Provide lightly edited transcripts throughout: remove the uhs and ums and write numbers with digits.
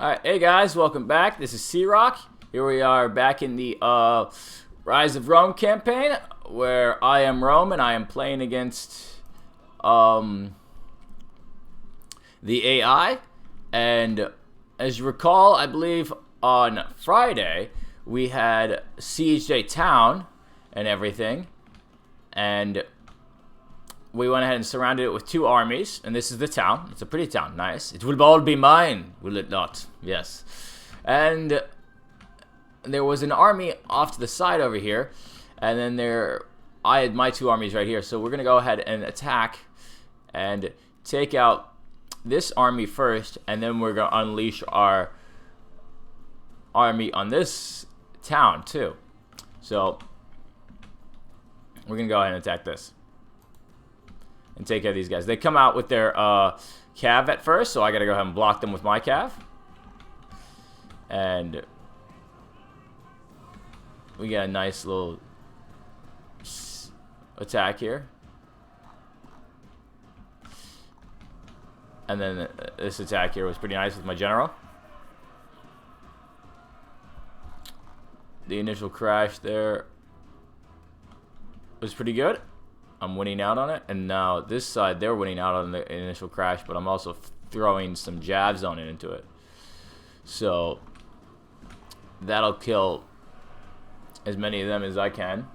Alright, hey guys, welcome back. This is C-Rock. Here we are back in the Rise of Rome campaign, where I am Rome and I am playing against the AI. And as you recall, I believe on Friday we had sieged a town and everything, and we went ahead and surrounded it with two armies, and this is the town. It's a pretty town, nice. It will all be mine, will it not? Yes. And there was an army off to the side over here, and then I had my two armies right here, so we're going to go ahead and attack and take out this army first, and then we're going to unleash our army on this town, too. So, we're going to go ahead and attack this. And take care of these guys. They come out with their cav at first, so I gotta go ahead and block them with my cav. And we got a nice little attack here. And then this attack here was pretty nice with my general. The initial crash there was pretty good. I'm winning out on it, and now this side, they're winning out on the initial crash, but I'm also throwing some jabs on it into it. So, that'll kill as many of them as I can.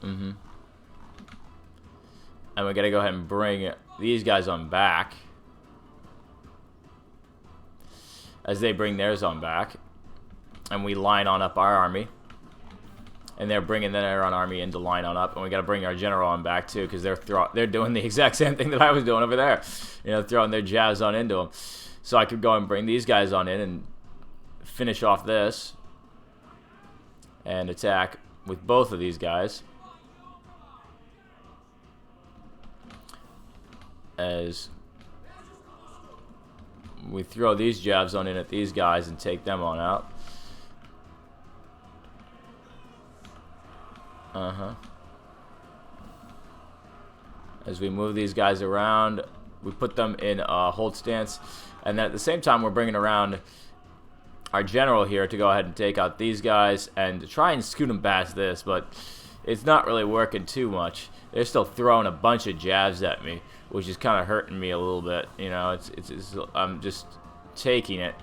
And we gotta go ahead and bring these guys on back. As they bring theirs on back. And we line on up our army. And they're bringing their own army into line on up, and we got to bring our general on back too, because they're doing the exact same thing that I was doing over there, throwing their jabs on into them. So I could go and bring these guys on in and finish off this, and attack with both of these guys. As we throw these jabs on in at these guys and take them on out. As we move these guys around, we put them in hold stance, and then at the same time we're bringing around our general here to go ahead and take out these guys and to try and scoot them past this, but it's not really working too much. They're still throwing a bunch of jabs at me, which is kind of hurting me a little bit. I'm just taking it.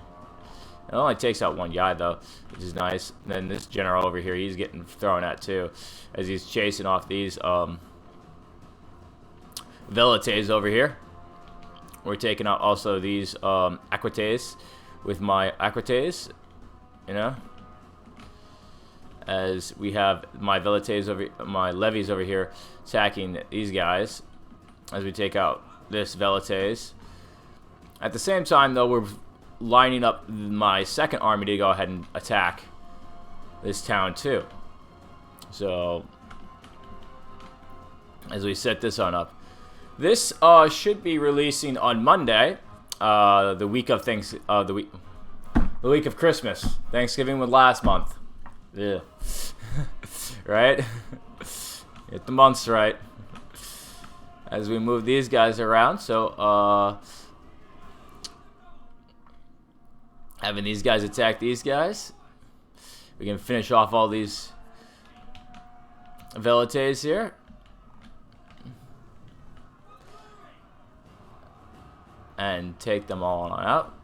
It only takes out one guy, though, which is nice. And then this general over here, he's getting thrown at, too, as he's chasing off these Velites over here. We're taking out also these Aquites with my Aquites, as we have my my levies over here attacking these guys as we take out this Velites. At the same time, though, we're lining up my second army to go ahead and attack this town too. So as we set this on up, this should be releasing on Monday, the week of the week of Christmas. Thanksgiving was last month. Yeah. Right? Get the months right. As we move these guys around, so having these guys attack these guys. We can finish off all these Velites here. And take them all on out.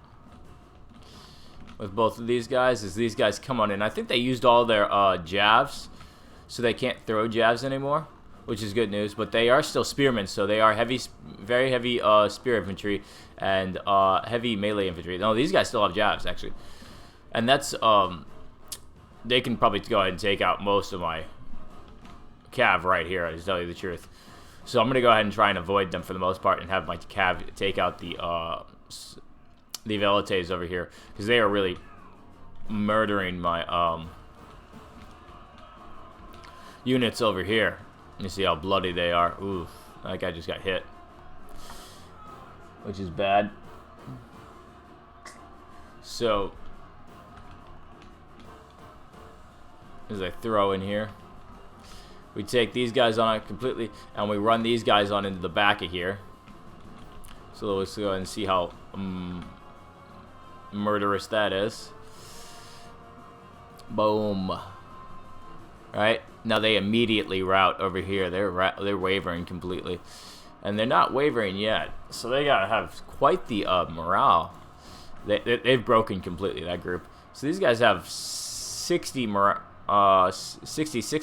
With both of these guys, as these guys come on in. I think they used all their jabs, so they can't throw jabs anymore, which is good news. But they are still spearmen, so they are very heavy spear infantry and heavy melee infantry. No, these guys still have jabs, actually. And that's, they can probably go ahead and take out most of my cav right here, to tell you the truth. So I'm going to go ahead and try and avoid them for the most part and have my cav take out the Velites over here, because they are really murdering my units over here. You see how bloody they are. Ooh, that guy just got hit, which is bad. So as I throw in here, we take these guys on completely, and we run these guys on into the back of here. So let's go ahead and see how murderous that is. Boom. Right? Now they immediately rout over here. They're wavering completely. And they're not wavering yet. So they gotta have quite the morale. They've broken completely, that group. So these guys have 66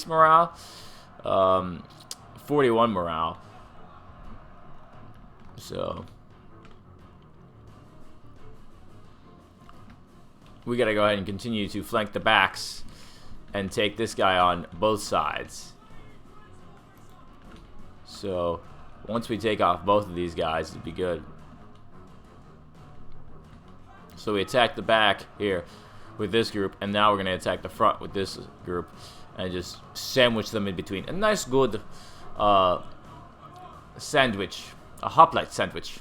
morale, 41 morale. So we gotta go ahead and continue to flank the backs and take this guy on both sides. So once we take off both of these guys, it'd be good. So we attack the back here with this group, and now we're going to attack the front with this group and just sandwich them in between. A nice, good sandwich. A hoplite sandwich.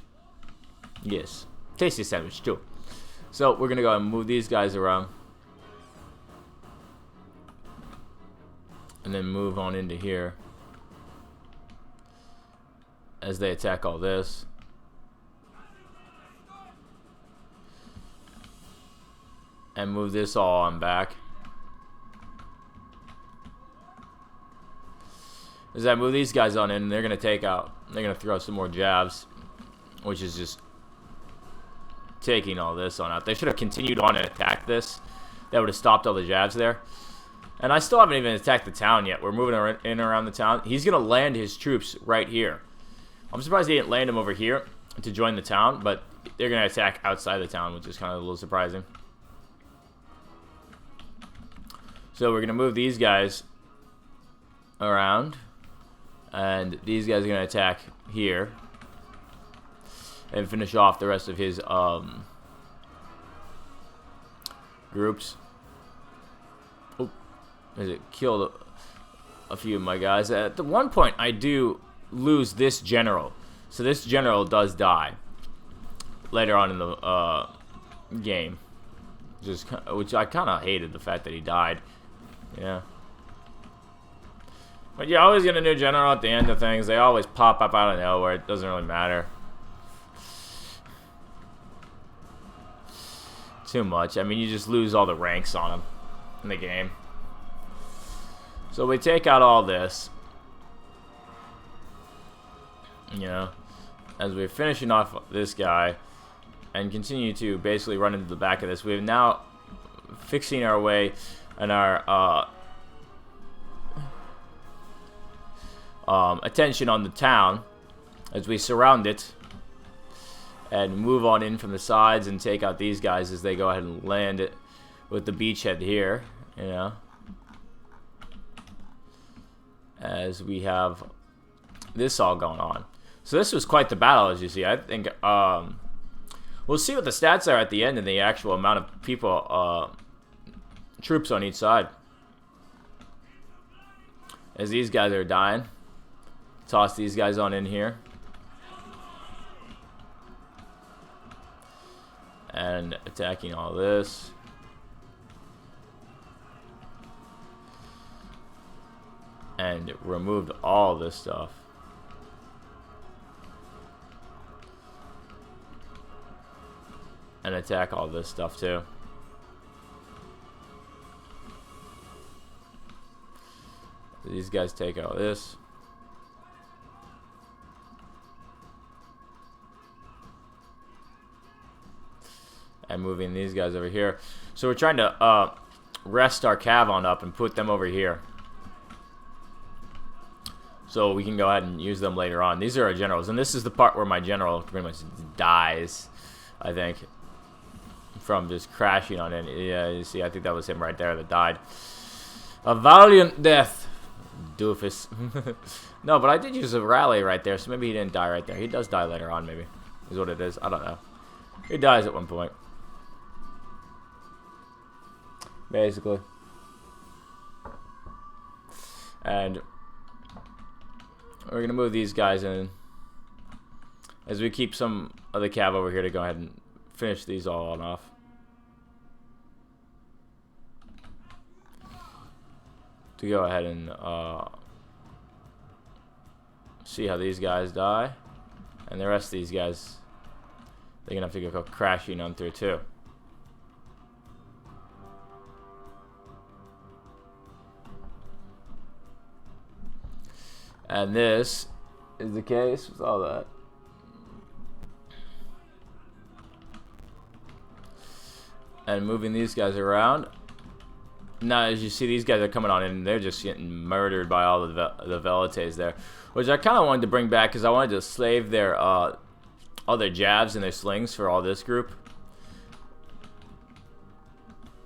Yes. Tasty sandwich, too. So we're going to go and move these guys around. And then move on into here as they attack all this. And move this all on back. As I move these guys on in, they're going to take out, they're going to throw some more jabs, which is just taking all this on out. They should have continued on and attacked this. That would have stopped all the jabs there. And I still haven't even attacked the town yet. We're moving in around the town. He's going to land his troops right here. I'm surprised he didn't land them over here to join the town, but they're going to attack outside the town, which is kind of a little surprising. So we're going to move these guys around, and these guys are going to attack here and finish off the rest of his groups. Oh, as it killed a few of my guys. At the one point, I do lose this general. So this general does die later on in the game, which I kind of hated the fact that he died. Yeah. But you always get a new general at the end of things. They always pop up out of nowhere. It doesn't really matter too much. I mean, you just lose all the ranks on them in the game. So we take out all this, you know, as we're finishing off this guy and continue to basically run into the back of this. We're now fixing our way and our attention on the town as we surround it and move on in from the sides and take out these guys as they go ahead and land it with the beachhead here, you know, as we have this all going on. So this was quite the battle, as you see. I think we'll see what the stats are at the end and the actual amount of people, troops on each side. As these guys are dying, toss these guys on in here. And attacking all this. And removed all this stuff. And attack all this stuff too. These guys take out this. And moving these guys over here. So we're trying to rest our cav on up and put them over here. So we can go ahead and use them later on. These are our generals. And this is the part where my general pretty much dies, I think, from just crashing on it. Yeah, you see, I think that was him right there that died. A valiant death, doofus. No, but I did use a rally right there, so maybe he didn't die right there. He does die later on, maybe, is what it is. I don't know. He dies at one point, basically. And we're going to move these guys in as we keep some of the cav over here to go ahead and finish these all on off. To go ahead and see how these guys die. And the rest of these guys They're gonna have to go crashing on through too. And this is the case with all that. And moving these guys around. Now, as you see, these guys are coming on in, and they're just getting murdered by all the Velites there. Which I kind of wanted to bring back, because I wanted to save their, all their jabs and their slings for all this group.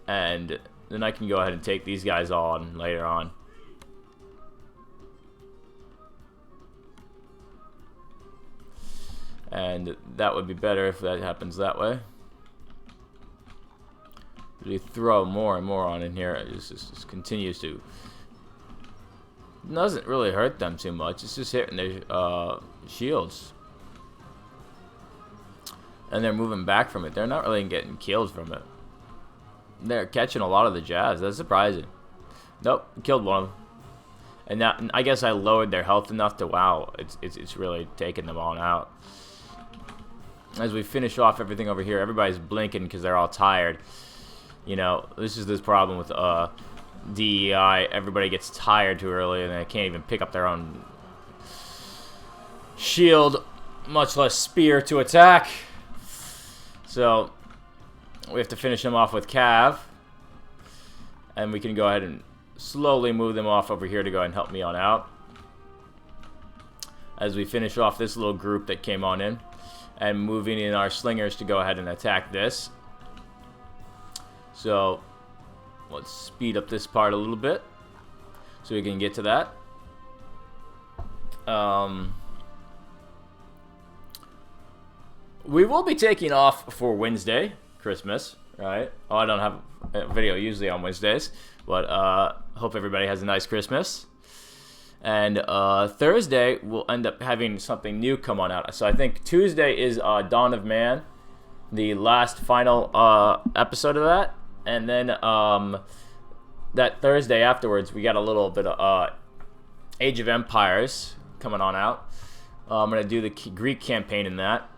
And then I can go ahead and take these guys on later on. And that would be better if that happens that way. You throw more and more on in here, it just continues to. It doesn't really hurt them too much. It's just hitting their shields, and they're moving back from it. They're not really getting killed from it. They're catching a lot of the jabs. That's surprising. Nope, killed one of them. And now I guess I lowered their health enough to wow. It's really taking them on out. As we finish off everything over here, everybody's blinking because they're all tired. You know, this is this problem with DEI. Everybody gets tired too early, and they can't even pick up their own shield, much less spear, to attack. So we have to finish them off with Cav, and we can go ahead and slowly move them off over here to go ahead and help me on out. As we finish off this little group that came on in, and moving in our slingers to go ahead and attack this. So let's speed up this part a little bit so we can get to that. We will be taking off for Wednesday, Christmas, right? Oh, I don't have a video usually on Wednesdays, but hope everybody has a nice Christmas. And Thursday we'll end up having something new come on out. So I think Tuesday is Dawn of Man, the last final episode of that. And then that Thursday afterwards, we got a little bit of Age of Empires coming on out. I'm going to do the Greek campaign in that.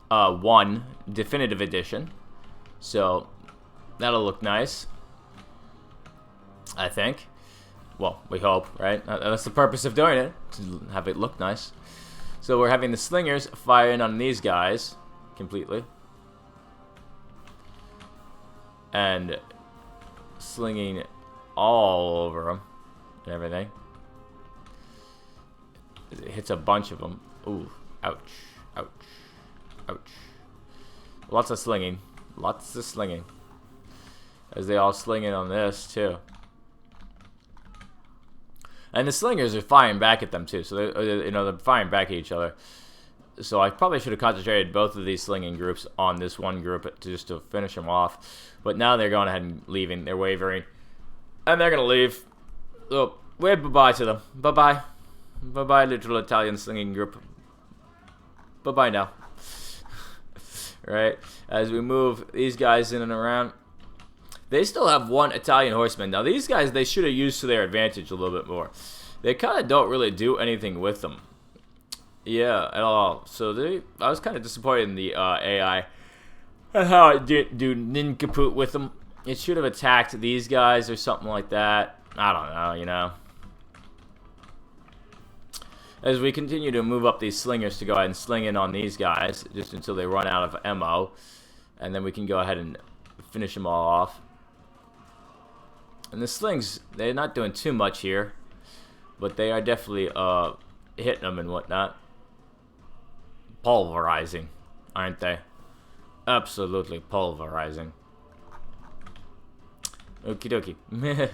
1 definitive edition. So that'll look nice, I think. Well, we hope, right? That's the purpose of doing it, to have it look nice. So we're having the slingers firing on these guys completely. And slinging all over them and everything. It hits a bunch of them. Ooh, ouch, ouch, ouch. Lots of slinging. Lots of slinging. As they all sling in on this, too. And the slingers are firing back at them, too. So, they're firing back at each other. So I probably should have concentrated both of these slinging groups on this one group just to finish them off. But now they're going ahead and leaving. They're wavering. And they're going to leave. So wave bye-bye to them. Bye-bye. Bye-bye, literal Italian slinging group. Bye-bye now. Right? As we move these guys in and around. They still have 1 Italian horseman. Now these guys, they should have used to their advantage a little bit more. They kind of don't really do anything with them. Yeah, at all. So I was kind of disappointed in the AI and how it did do nincompoop with them. It should have attacked these guys or something like that. I don't know, you know. As we continue to move up these slingers to go ahead and sling in on these guys just until they run out of ammo, and then we can go ahead and finish them all off. And the slings, they're not doing too much here, but they are definitely hitting them and whatnot. Pulverizing, aren't they? Absolutely pulverizing. Okie dokie.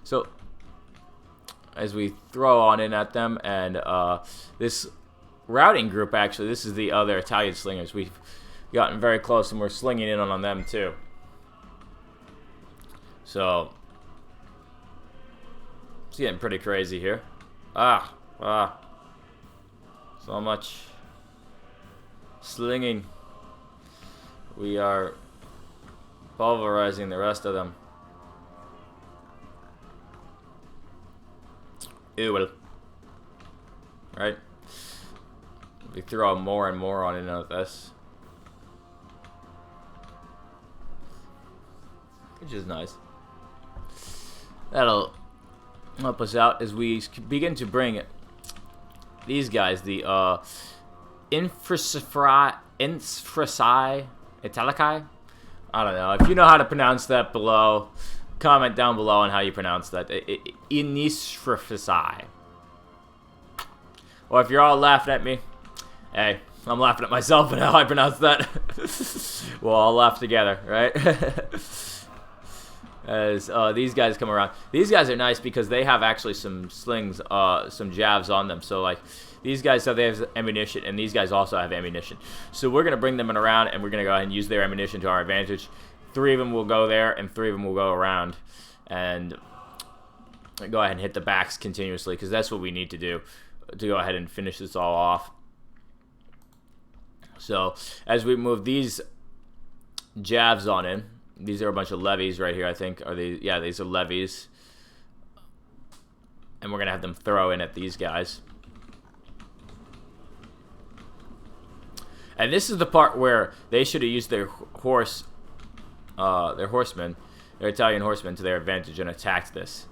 So, as we throw on in at them, and this routing group, actually, this is the other Italian slingers. We've gotten very close, and we're slinging in on them, too. So, it's getting pretty crazy here. So much slinging. We are pulverizing the rest of them. Ew. Right? We throw more and more on into this. which is nice. That'll help us out as we begin to bring these guys, the Infrasci Italici. I don't know. If you know how to pronounce that below, comment down below on how you pronounce that. Infrasci. Or if you're all laughing at me, hey, I'm laughing at myself and how I pronounce that. We'll all laugh together, right? As these guys come around. These guys are nice because they have actually some slings, some jabs on them. So, like, these guys they have ammunition, and these guys also have ammunition. So we're going to bring them in around, and we're going to go ahead and use their ammunition to our advantage. 3 of them will go there, and 3 of them will go around. And go ahead and hit the backs continuously, because that's what we need to do to go ahead and finish this all off. So, as we move these jabs on in, these are a bunch of levies right here, I think. Are these? Yeah, these are levies. And we're going to have them throw in at these guys. And this is the part where they should have used their horsemen, their Italian horsemen, to their advantage and attacked this.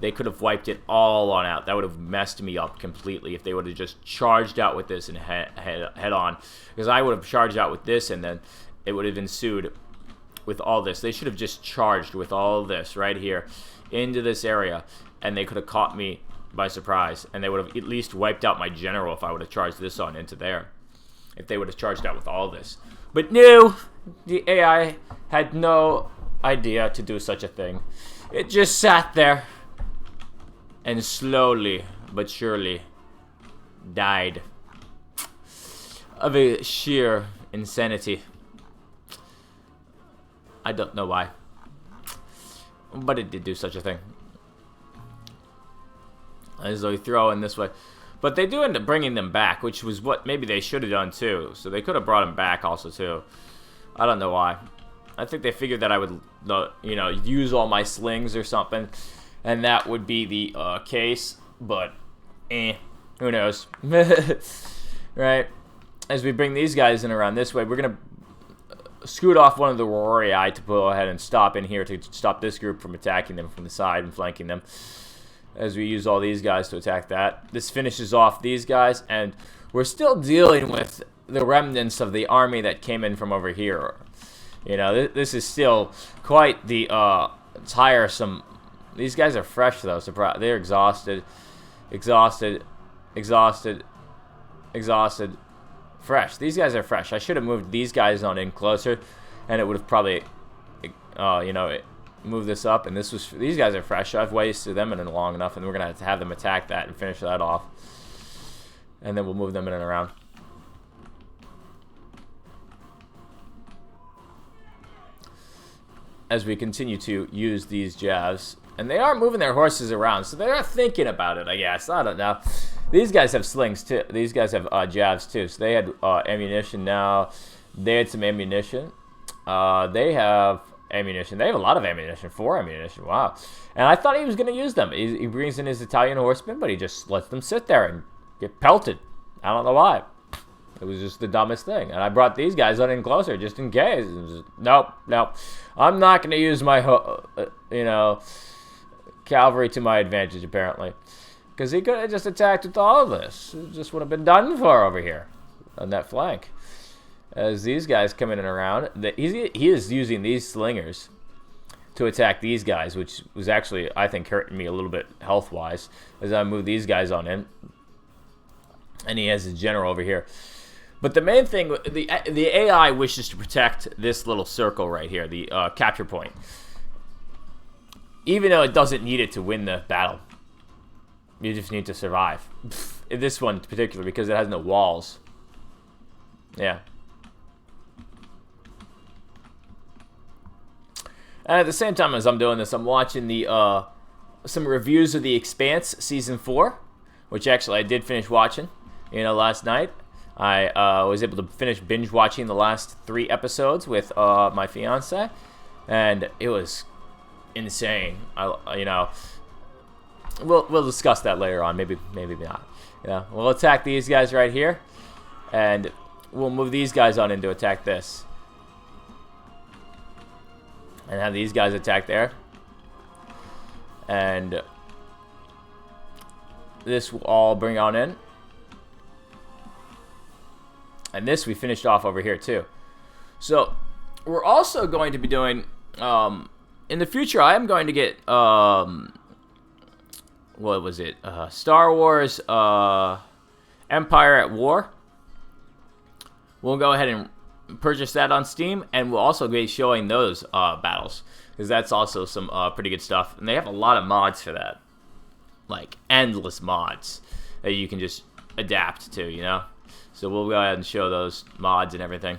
They could have wiped it all on out. That would have messed me up completely if they would have just charged out with this and head on. Because I would have charged out with this, and then it would have ensued with all this. They should have just charged with all this right here into this area, and they could have caught me by surprise. And they would have at least wiped out my general if I would have charged this on into there. If they would have charged out with all this. But no, the AI had no idea to do such a thing. It just sat there and slowly but surely died of a sheer insanity. I don't know why, but it did do such a thing. As though we throw in this way. But they do end up bringing them back, which was what maybe they should have done too. So they could have brought them back also too. I don't know why. I think they figured that I would, you know, use all my slings or something, and that would be the case. But, who knows? Right? As we bring these guys in around this way, we're gonna scoot off one of the Rorii to go ahead and stop in here to stop this group from attacking them from the side and flanking them. As we use all these guys to attack that. This finishes off these guys, and we're still dealing with the remnants of the army that came in from over here. You know, this is still quite the tiresome. These guys are fresh, though. They're exhausted. Fresh. These guys are fresh. I should have moved these guys on in closer, and it would have probably, you know, move this up. And these guys are fresh. I've wasted them in long enough, and we're gonna have them attack that and finish that off, and then we'll move them in and around. As we continue to use these jabs, and they are moving their horses around, so they are thinking about it, I guess. I don't know. These guys have slings too. These guys have jabs too. So they had ammunition now. They had some ammunition. They have ammunition. They have a lot of ammunition. 4 ammunition. Wow. And I thought he was going to use them. He brings in his Italian horsemen, but he just lets them sit there and get pelted. I don't know why. It was just the dumbest thing. And I brought these guys on in closer just in case. Nope. I'm not going to use my, you know, cavalry to my advantage, apparently. Because he could have just attacked with all of this. It just would have been done for over here on that flank. As these guys come in and around, he is using these slingers to attack these guys, which was actually, I think, hurting me a little bit health-wise as I move these guys on in. And he has his general over here. But the main thing, the AI wishes to protect this little circle right here, the capture point. Even though it doesn't need it to win the battle. You just need to survive. In this one in particular, because it has no walls. Yeah. And at the same time as I'm doing this, I'm watching the some reviews of The Expanse Season 4, which actually I did finish watching, you know, last night. I was able to finish binge watching the last 3 episodes with my fiance, and it was insane. You know, we'll discuss that later on. Maybe not. Yeah, we'll attack these guys right here, and we'll move these guys on in to attack this. and have these guys attack there. And this will all bring on in. And this we finished off over here too. So we're also going to be doing, in the future, I am going to get, what was it? Star Wars Empire at War. We'll go ahead and purchase that on Steam, and we'll also be showing those battles, because that's also some pretty good stuff. And they have a lot of mods for that. Like, endless mods that you can just adapt to, you know? So we'll go ahead and show those mods and everything.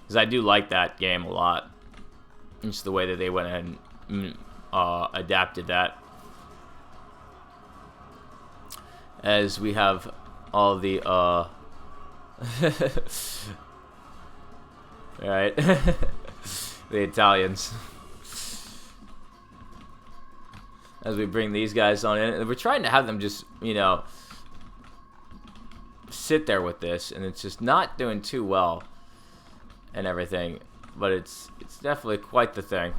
Because I do like that game a lot. Just the way that they went ahead and adapted that. As we have all the, alright. The Italians. As we bring these guys on in. We're trying to have them just, you know, sit there with this, and it's just not doing too well and everything. But it's definitely quite the thing.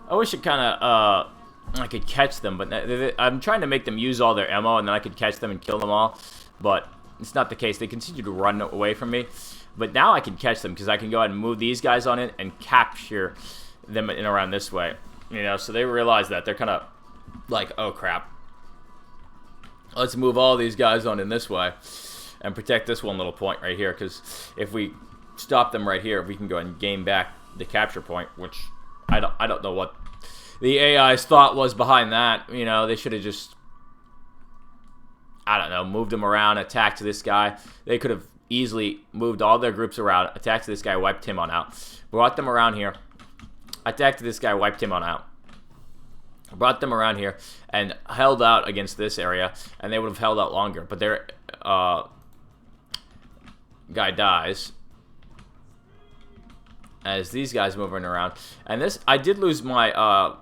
I wish it kind of, I could catch them, but I'm trying to make them use all their ammo, and then I could catch them and kill them all. But it's not the case. They continue to run away from me. But now I can catch them, because I can go ahead and move these guys on it and capture them in around this way. You know, so they realize that. They're kind of like, oh crap. Let's move all these guys on in this way and protect this one little point right here, because if we stop them right here, we can go ahead and gain back the capture point, which I don't know what the AI's thought was behind that. You know, they should have just, I don't know, moved them around, attacked this guy. They could have easily moved all their groups around, attacked this guy, wiped him on out, brought them around here, attacked this guy, wiped him on out, brought them around here, and held out against this area, and they would have held out longer. But their guy dies as these guys moving around. And this, I did lose my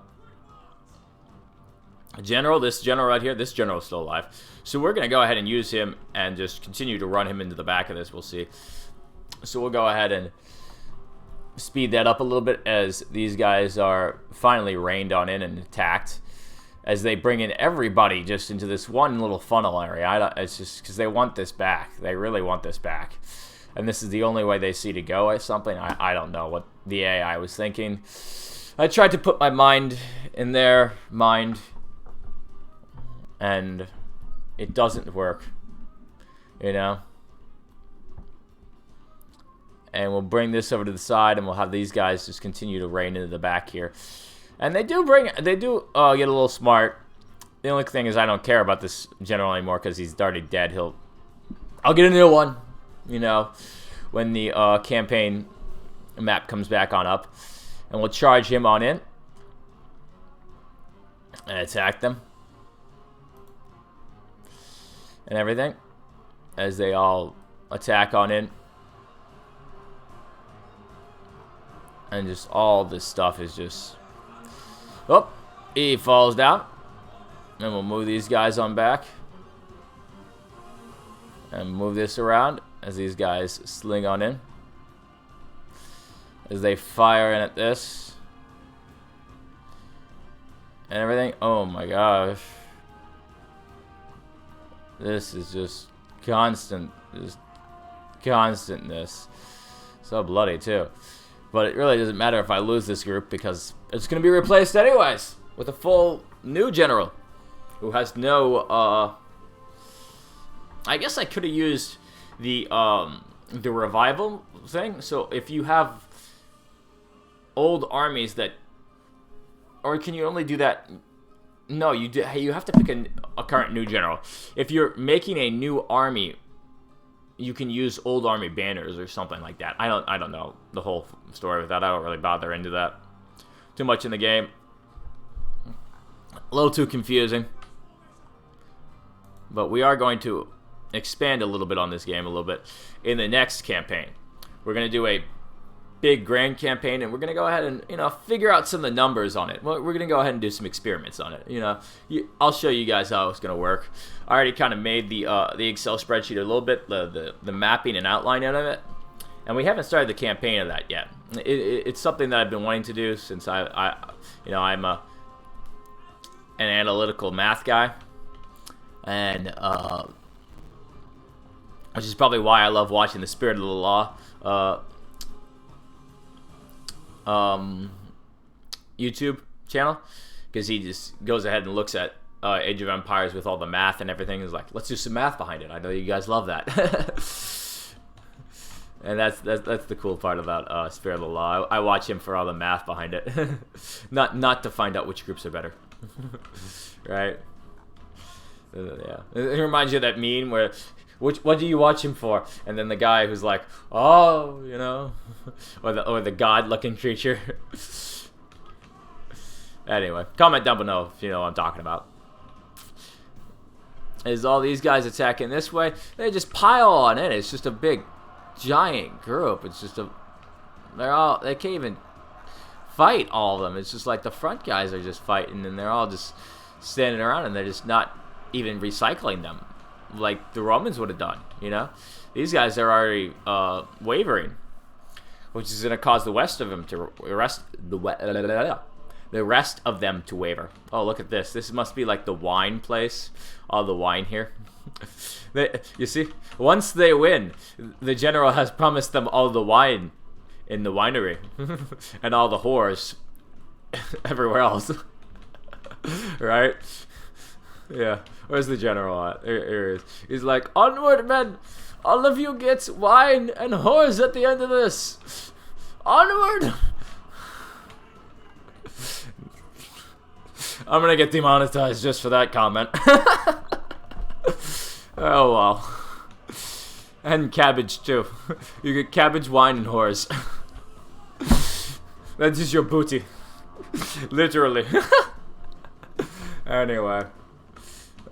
general. This general right here, this general is still alive. So we're going to go ahead and use him and just continue to run him into the back of this. We'll see. So we'll go ahead and speed that up a little bit as these guys are finally rained on in and attacked, as they bring in everybody just into this one little funnel area. It's just because they want this back. They really want this back. And this is the only way they see to go at something. I don't know what the AI was thinking. I tried to put my mind in their mind, and it doesn't work, you know? And we'll bring this over to the side, and we'll have these guys just continue to rain into the back here. And they do get a little smart. The only thing is I don't care about this general anymore, because he's already dead. I'll get a new one, you know, when the campaign map comes back on up. And we'll charge him on in and attack them and everything as they all attack on in. And just all this stuff is just... Oh, he falls down. And we'll move these guys on back. And move this around as these guys sling on in. As they fire in at this. And everything. Oh my gosh. This is just constant. Just constantness. So bloody too. But it really doesn't matter if I lose this group, because it's going to be replaced anyways with a full new general who has no, I guess I could have used the revival thing. So if you have old armies that, or can you only do that? No, you have to pick a current new general. If you're making a new army, you can use old army banners or something like that. I don't know the whole story with that. I don't really bother into that too much in the game. A little too confusing. But we are going to expand a little bit on this game a little bit in the next campaign. We're going to do a big grand campaign, and we're going to go ahead and, you know, figure out some of the numbers on it. We're going to go ahead and do some experiments on it. You know, I'll show you guys how it's going to work. I already kind of made the Excel spreadsheet a little bit, the mapping and outline out of it, And we haven't started the campaign of that yet. It's something that I've been wanting to do since I'm an analytical math guy, and which is probably why I love watching the Spirit of the Law YouTube channel, because he just goes ahead and looks at Age of Empires with all the math and everything. He's like, let's do some math behind it. I know you guys love that. And that's the cool part about Spirit of the Law. I watch him for all the math behind it, not to find out which groups are better, right? Yeah, it reminds you of that meme where, what do you watch him for? And then the guy who's like, oh, you know, or the god-looking creature. Anyway, comment down below if you know what I'm talking about. Is all these guys attacking this way? They just pile on in. It's just a big, giant group. It's just they can't even fight, all of them. It's just like the front guys are just fighting, and they're all just standing around, and they're just not even recycling them like the Romans would have done. You know, these guys are already wavering, which is going to cause the rest of them to waver. Oh, look at this. This must be like the wine place. All the wine here. You see, once they win, the general has promised them all the wine in the winery and all the whores everywhere else. Right? Yeah. Where's the general at? Here he is. He's like, onward, men! All of you get wine and whores at the end of this. Onward! I'm gonna get demonetized just for that comment. Oh well. And cabbage too. You get cabbage, wine, and whores. That is your booty. Literally. Anyway.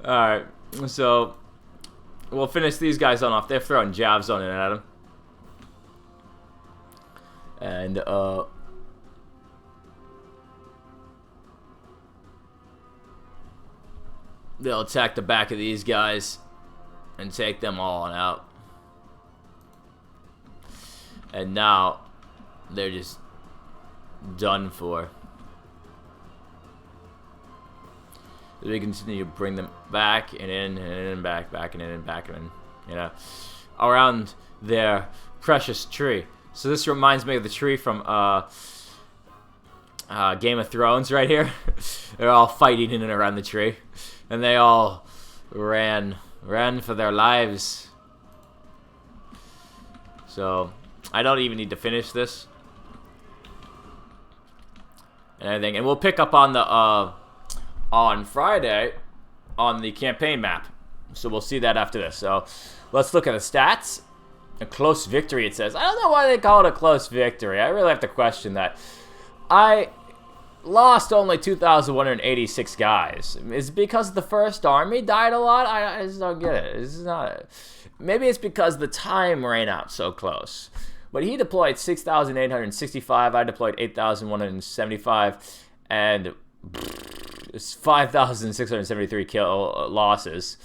Alright. So we'll finish these guys on off. They're throwing jabs on it at him. And they'll attack the back of these guys and take them all on out. And now they're just done for. We continue to bring them back and in and in and back and in and back and in, you know, around their precious tree. So this reminds me of the tree from Game of Thrones right here. They're all fighting in and around the tree, and they all ran for their lives. So I don't even need to finish this and everything, and we'll pick up on the on Friday on the campaign map. So we'll see that after this. So let's look at the stats. A close victory, it says. I don't know why they call it a close victory. I really have to question that. I lost only 2,186 guys. Is it because the first army died a lot? I just don't get it. This is not. Maybe it's because the time ran out so close. But he deployed 6,865. I deployed 8,175, and it's 5,673 losses.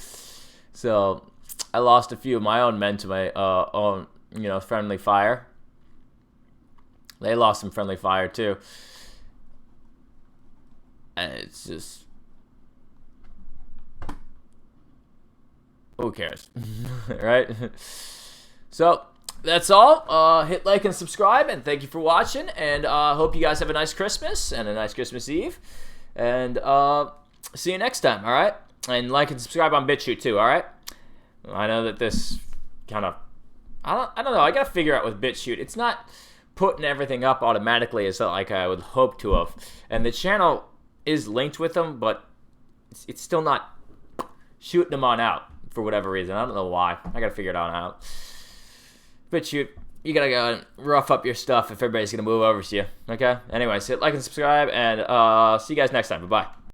So I lost a few of my own men to my own, you know, friendly fire. They lost some friendly fire too. And it's just, who cares, right? So that's all. Hit like and subscribe, and thank you for watching. And hope you guys have a nice Christmas and a nice Christmas Eve. And see you next time. All right. And like and subscribe on BitChute too. All right. I know that this kind of, I don't know. I gotta figure out with BitChute. It's not putting everything up automatically as like I would hope to have. And the channel is linked with them, but it's still not shooting them on out for whatever reason. I don't know why. I gotta figure it out. BitChute, you gotta go and rough up your stuff if everybody's gonna move over to you. Okay. Anyways, hit like and subscribe, and see you guys next time. Bye bye.